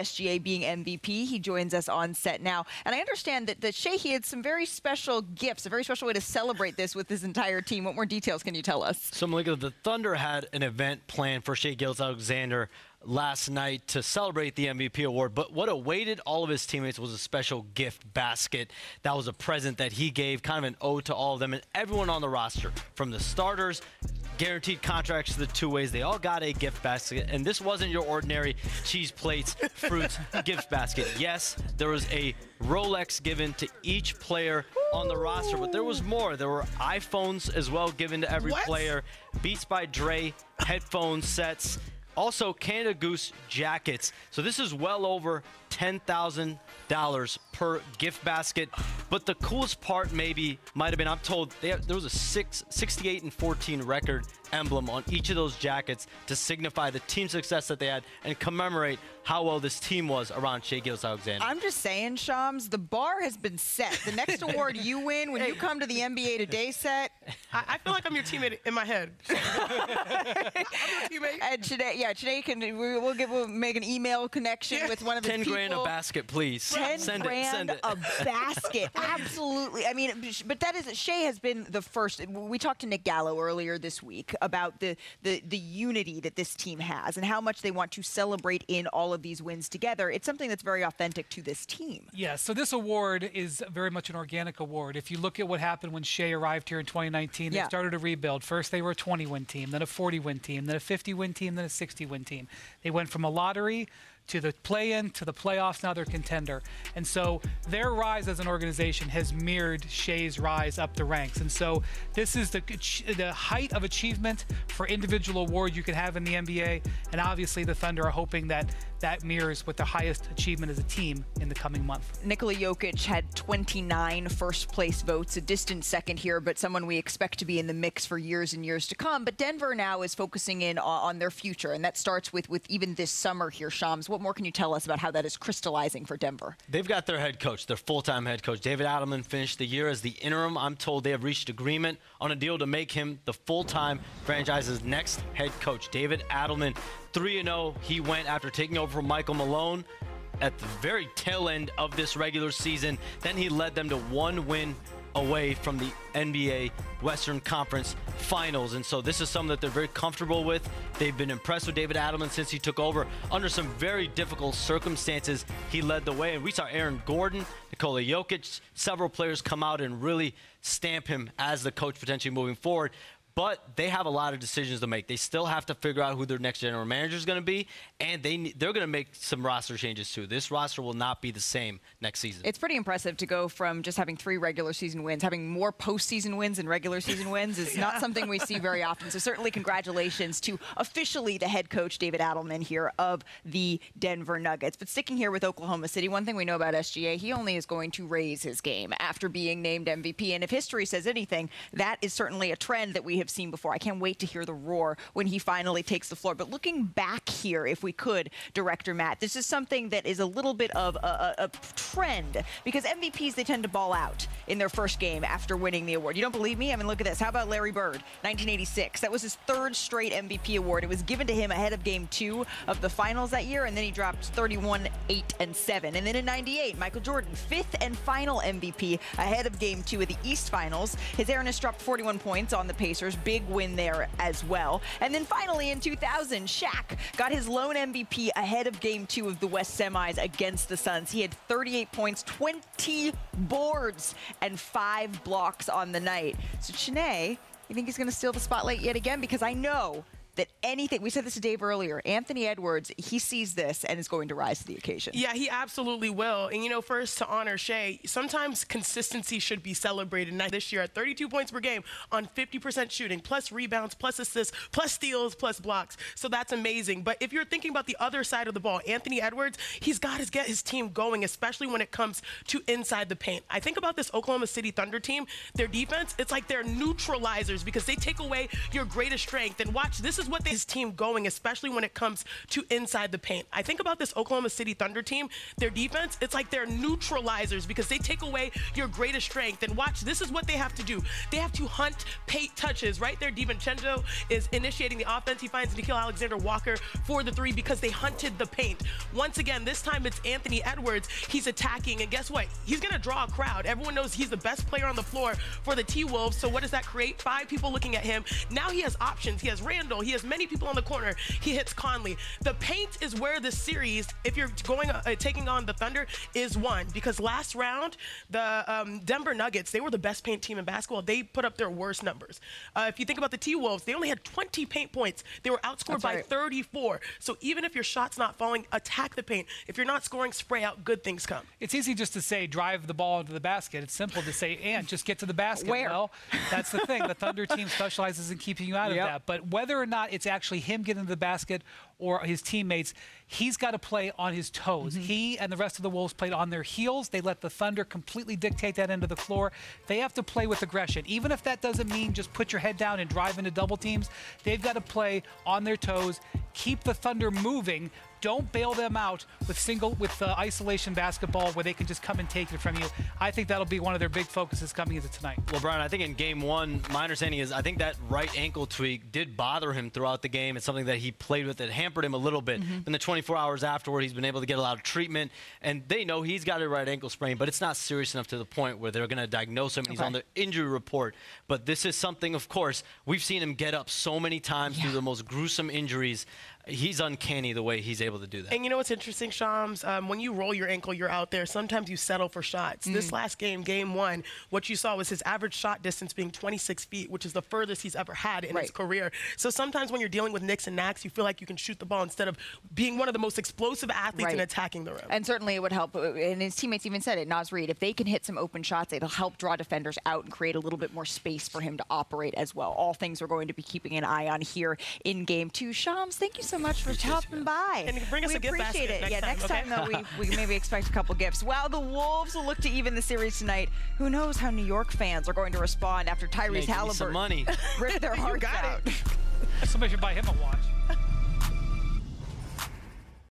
SGA being MVP. He joins us on set now. And I understand that Shai, he had some very special gifts, a very special way to celebrate this with his entire team. What more details can you tell us? So, Malika, the Thunder had an event planned for Shai Gilgeous-Alexander last night to celebrate the MVP award, but what awaited all of his teammates was a special gift basket. That was a present that he gave, kind of an ode to all of them and everyone on the roster, from the starters, guaranteed contracts to the two-ways. They all got a gift basket, and this wasn't your ordinary cheese plates, fruits gift basket. Yes, there was a Rolex given to each player on the roster, but there was more. There were iPhones as well given to every player, Beats by Dre headphone sets, also Canada Goose jackets. So this is well over $10,000 per gift basket. But the coolest part might have been, I'm told, there was a 68-14 record emblem on each of those jackets to signify the team success that they had and commemorate how well this team was around Shai Gilgeous-Alexander. I'm just saying, Shams, the bar has been set. The next award you win when you come to the NBA Today set. I feel like I'm your teammate in my head. I'm your teammate. And today we'll make an email connection with one of the 10 people. grand a basket, please. 10 send grand it. a basket. Absolutely. I mean, but Shai has been the first. We talked to Nick Gallo earlier this week about the unity that this team has and how much they want to celebrate in all of these wins together. It's something that's very authentic to this team. Yeah, so this award is very much an organic award. If you look at what happened when Shai arrived here in 2019, they started a rebuild. First, they were a 20-win team, then a 40-win team, then a 50-win team, then a 60-win team. They went from a lottery to the play-in, to the playoffs, now they're contender. And so their rise as an organization has mirrored Shai's rise up the ranks. And so this is the height of achievement for individual award you can have in the NBA. And obviously the Thunder are hoping that mirrors with the highest achievement as a team in the coming month. Nikola Jokic had 29 first-place votes, a distant second here, but someone we expect to be in the mix for years and years to come. But Denver now is focusing in on their future, and that starts with even this summer here, Shams. What more can you tell us about how that is crystallizing for Denver? They've got their head coach, their full-time head coach. David Adelman finished the year as the interim. I'm told they have reached agreement on a deal to make him the full-time franchise's next head coach. David Adelman, 3-0. He went after taking over from Michael Malone at the very tail end of this regular season. Then he led them to one win away from the NBA Western Conference Finals. And so this is something that they're very comfortable with. They've been impressed with David Adelman since he took over. Under some very difficult circumstances, he led the way. And we saw Aaron Gordon, Nikola Jokic, several players come out and really stamp him as the coach potentially moving forward. But they have a lot of decisions to make. They still have to figure out who their next general manager is going to be, and they're going to make some roster changes too. This roster will not be the same next season. It's pretty impressive to go from just having 3 regular season wins, having more postseason wins and regular season wins is not something we see very often. So certainly congratulations to officially the head coach, David Adelman, here of the Denver Nuggets. But sticking here with Oklahoma City, one thing we know about SGA, he only is going to raise his game after being named MVP. And if history says anything, that is certainly a trend that we have seen before. I can't wait to hear the roar when he finally takes the floor. But looking back here, if we could, Director Matt, this is something that is a little bit of a trend because MVPs, they tend to ball out in their first game after winning the award. You don't believe me? I mean, look at this. How about Larry Bird, 1986? That was his 3rd straight MVP award. It was given to him ahead of Game 2 of the finals that year, and then he dropped 31, 8, and 7. And then in 98, Michael Jordan, 5th and final MVP ahead of Game 2 of the East Finals. His Ernest dropped 41 points on the Pacers. Big win there as well. And then finally in 2000, Shaq got his lone MVP ahead of Game 2 of the West Semis against the Suns. He had 38 points, 20 boards, and 5 blocks on the night. So Chiney, you think he's going to steal the spotlight yet again? Because I know that anything, we said this to Dave earlier, Anthony Edwards, he sees this and is going to rise to the occasion. Yeah, he absolutely will. And, you know, first to honor Shai, sometimes consistency should be celebrated. Now, this year at 32 points per game on 50% shooting, plus rebounds, plus assists, plus steals, plus blocks. So that's amazing. But if you're thinking about the other side of the ball, Anthony Edwards, he's got to get his team going, especially when it comes to inside the paint. I think about this Oklahoma City Thunder team, their defense, it's like they're neutralizers because they take away your greatest strength. And watch, this is what his team going, especially when it comes to inside the paint. I think about this Oklahoma City Thunder team, their defense, it's like they're neutralizers because they take away your greatest strength. And watch, this is what they have to do. They have to hunt paint touches. Right there, DiVincenzo is initiating the offense. He finds Nickeil Alexander-Walker for the three because they hunted the paint. Once again, this time it's Anthony Edwards. He's attacking, and guess what? He's going to draw a crowd. Everyone knows he's the best player on the floor for the T-Wolves. So what does that create? 5 people looking at him. Now he has options. He has Randall. He has many people on the corner. He hits Conley. The paint is where the series, if you're going taking on the Thunder, is won, because last round the Denver Nuggets, they were the best paint team in basketball. They put up their worst numbers. If you think about the T-Wolves, they only had 20 paint points. They were outscored by 34. So even if your shot's not falling, attack the paint. If you're not scoring, spray out. Good things come. It's easy just to say drive the ball into the basket. It's simple to say, and just get to the basket. Where? Well, that's the thing. The Thunder team specializes in keeping you out of that. But whether or not it's actually him getting to the basket or his teammates, he's got to play on his toes. He and the rest of the Wolves played on their heels. They let the Thunder completely dictate that end of the floor. They have to play with aggression. Even if that doesn't mean just put your head down and drive into double teams, they've got to play on their toes, keep the Thunder moving. Don't bail them out with isolation basketball where they can just come and take it from you. I think that'll be one of their big focuses coming into tonight. Well, Brian, I think in game one, my understanding is I think that right ankle tweak did bother him throughout the game. It's something that he played with that hampered him a little bit. In the 24 hours afterward, he's been able to get a lot of treatment, and they know he's got a right ankle sprain, but it's not serious enough to the point where they're going to diagnose him and he's on the injury report. But this is something, of course, we've seen him get up so many times through the most gruesome injuries. He's uncanny the way he's able to do that. And you know what's interesting, Shams? When you roll your ankle, you're out there. Sometimes you settle for shots. This last game, game one, what you saw was his average shot distance being 26 feet, which is the furthest he's ever had in his career. So sometimes when you're dealing with Knicks and Knacks, you feel like you can shoot the ball instead of being one of the most explosive athletes and attacking the rim. And certainly it would help. And his teammates even said it, Naz Reid, if they can hit some open shots, it'll help draw defenders out and create a little bit more space for him to operate as well. All things we're going to be keeping an eye on here in game two. Shams, thank you so much for stopping by. And bring us a gift basket appreciate it. next time, though, we maybe expect a couple gifts. Well, the Wolves will look to even the series tonight. Who knows how New York fans are going to respond after Tyrese Halliburton some money. ripped their hearts out. Somebody should buy him a watch.